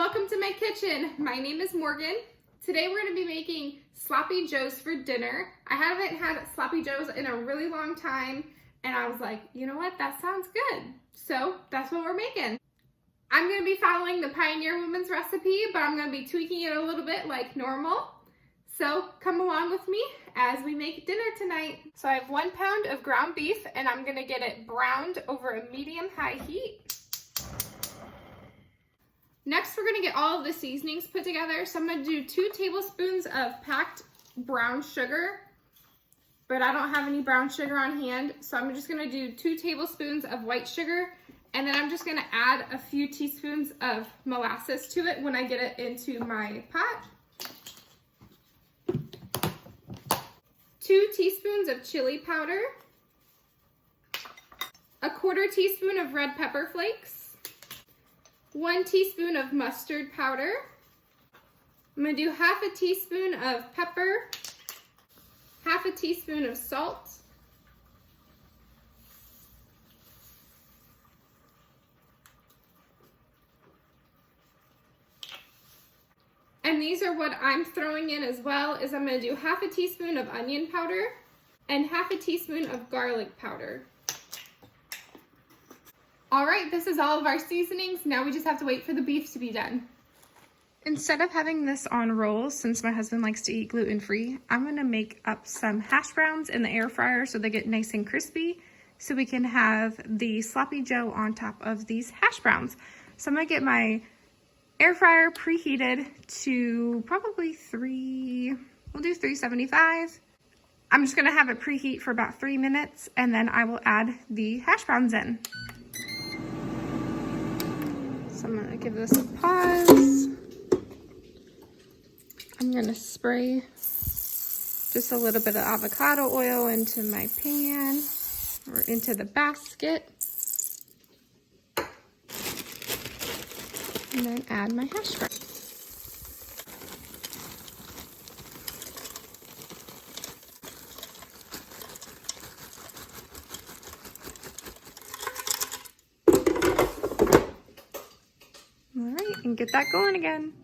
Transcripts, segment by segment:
welcome to my kitchen. My name is Morgan. Today we're going to be making sloppy joes for dinner. I haven't had sloppy joes in a really long time, and I was like, you know what, that sounds good. So that's what we're making. I'm going to be following the Pioneer Woman's recipe, but I'm going to be tweaking it a little bit like normal. So come along with me as we make dinner tonight. So I have 1 pound of ground beef, and I'm going to get it browned over a medium-high heat. Next, we're going to get all of the seasonings put together. So I'm going to do 2 tablespoons of packed brown sugar, but I don't have any brown sugar on hand. So I'm just going to do 2 tablespoons of white sugar, and then I'm just going to add a few teaspoons of molasses to it when I get it into my pot. 2 teaspoons of chili powder, 1/4 teaspoon of red pepper flakes, 1 teaspoon of mustard powder. I'm going to do 1/2 teaspoon of pepper, 1/2 teaspoon of salt, and these are what I'm throwing in as well, is I'm going to do 1/2 teaspoon of onion powder and 1/2 teaspoon of garlic powder. Alright, this is all of our seasonings. Now we just have to wait for the beef to be done. Instead of having this on rolls, since my husband likes to eat gluten-free, I'm going to make up some hash browns in the air fryer so they get nice and crispy, so we can have the sloppy joe on top of these hash browns. So I'm going to get my air fryer preheated to probably 375. I'm just going to have it preheat for about 3 minutes, and then I will add the hash browns in. So I'm going to give this a pause. I'm going to spray just a little bit of avocado oil into my pan or into the basket. And then add my hash brown. All right, and get that going again.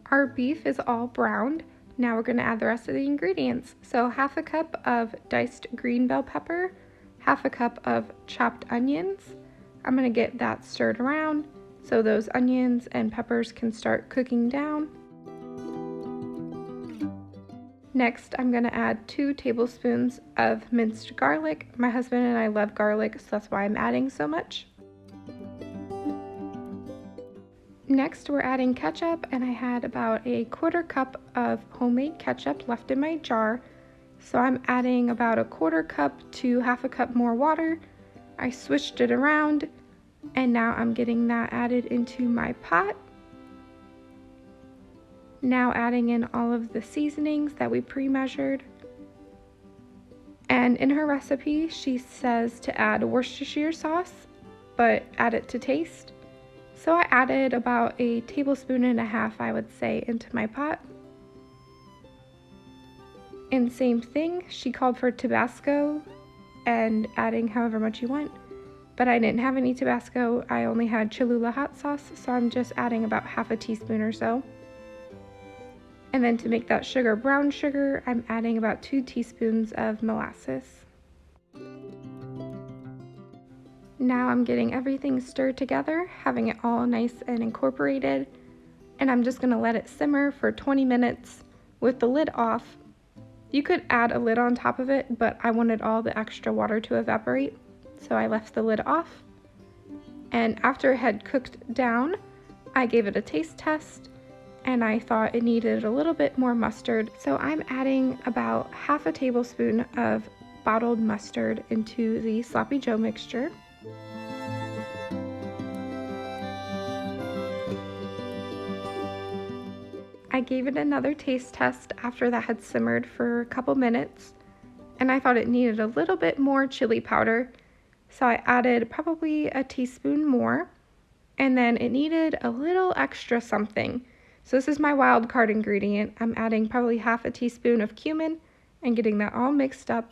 Our beef is all browned. Now we're going to add the rest of the ingredients. So 1/2 cup of diced green bell pepper, 1/2 cup of chopped onions. I'm going to get that stirred around so those onions and peppers can start cooking down. Next, I'm going to add 2 tablespoons of minced garlic. My husband and I love garlic, so that's why I'm adding so much. Next, we're adding ketchup, and I had about a 1/4 cup of homemade ketchup left in my jar. So I'm adding about a 1/4 cup to 1/2 cup more water. I switched it around, and now I'm getting that added into my pot. Now adding in all of the seasonings that we pre-measured. And in her recipe, she says to add Worcestershire sauce, but add it to taste. So I added about a 1.5 tablespoons, I would say, into my pot. And same thing, she called for Tabasco and adding however much you want. But I didn't have any Tabasco, I only had Cholula hot sauce, so I'm just adding about 1/2 teaspoon or so. And then to make that sugar brown sugar, I'm adding about 2 teaspoons of molasses. Now I'm getting everything stirred together, having it all nice and incorporated, and I'm just going to let it simmer for 20 minutes with the lid off. You could add a lid on top of it, but I wanted all the extra water to evaporate, so I left the lid off. And after it had cooked down, I gave it a taste test, and I thought it needed a little bit more mustard, so I'm adding about 1/2 tablespoon of bottled mustard into the sloppy joe mixture. I gave it another taste test after that had simmered for a couple minutes, and I thought it needed a little bit more chili powder, so I added probably a teaspoon more, and then it needed a little extra something. So this is my wild card ingredient. I'm adding probably half a teaspoon of cumin and getting that all mixed up.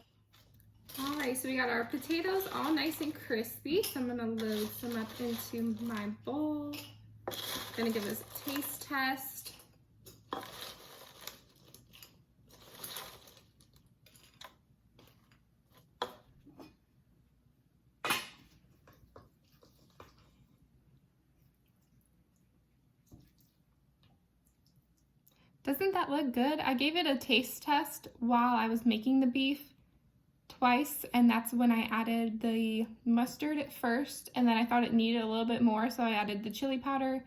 All right, so we got our potatoes all nice and crispy. So I'm gonna load some up into my bowl. Gonna give this a taste test. Doesn't that look good? I gave it a taste test while I was making the beef twice, and that's when I added the mustard at first, and then I thought it needed a little bit more, so I added the chili powder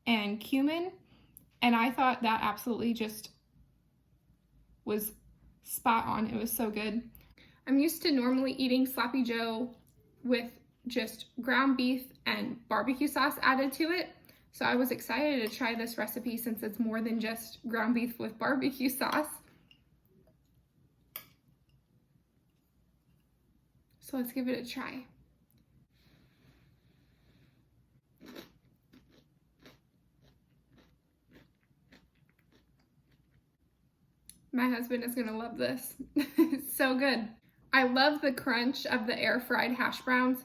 and cumin, and I thought that absolutely just was spot on. It was so good. I'm used to normally eating Sloppy Joe with just ground beef and barbecue sauce added to it. So I was excited to try this recipe since it's more than just ground beef with barbecue sauce. So let's give it a try. My husband is gonna love this. It's so good. I love the crunch of the air fried hash browns.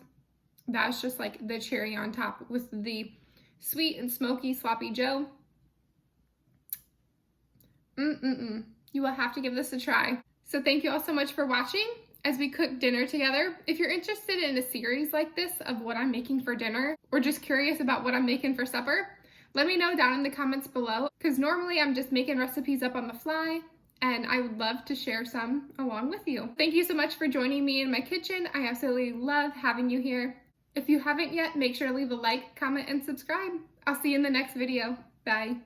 That's just like the cherry on top with the sweet and smoky Sloppy Joe. You will have to give this a try. So thank you all so much for watching as we cook dinner together. If you're interested in a series like this of what I'm making for dinner, or just curious about what I'm making for supper, let me know down in the comments below, because normally I'm just making recipes up on the fly, and I would love to share some along with you. Thank you so much for joining me in my kitchen. I absolutely love having you here. If you haven't yet, make sure to leave a like, comment, and subscribe. I'll see you in the next video. Bye.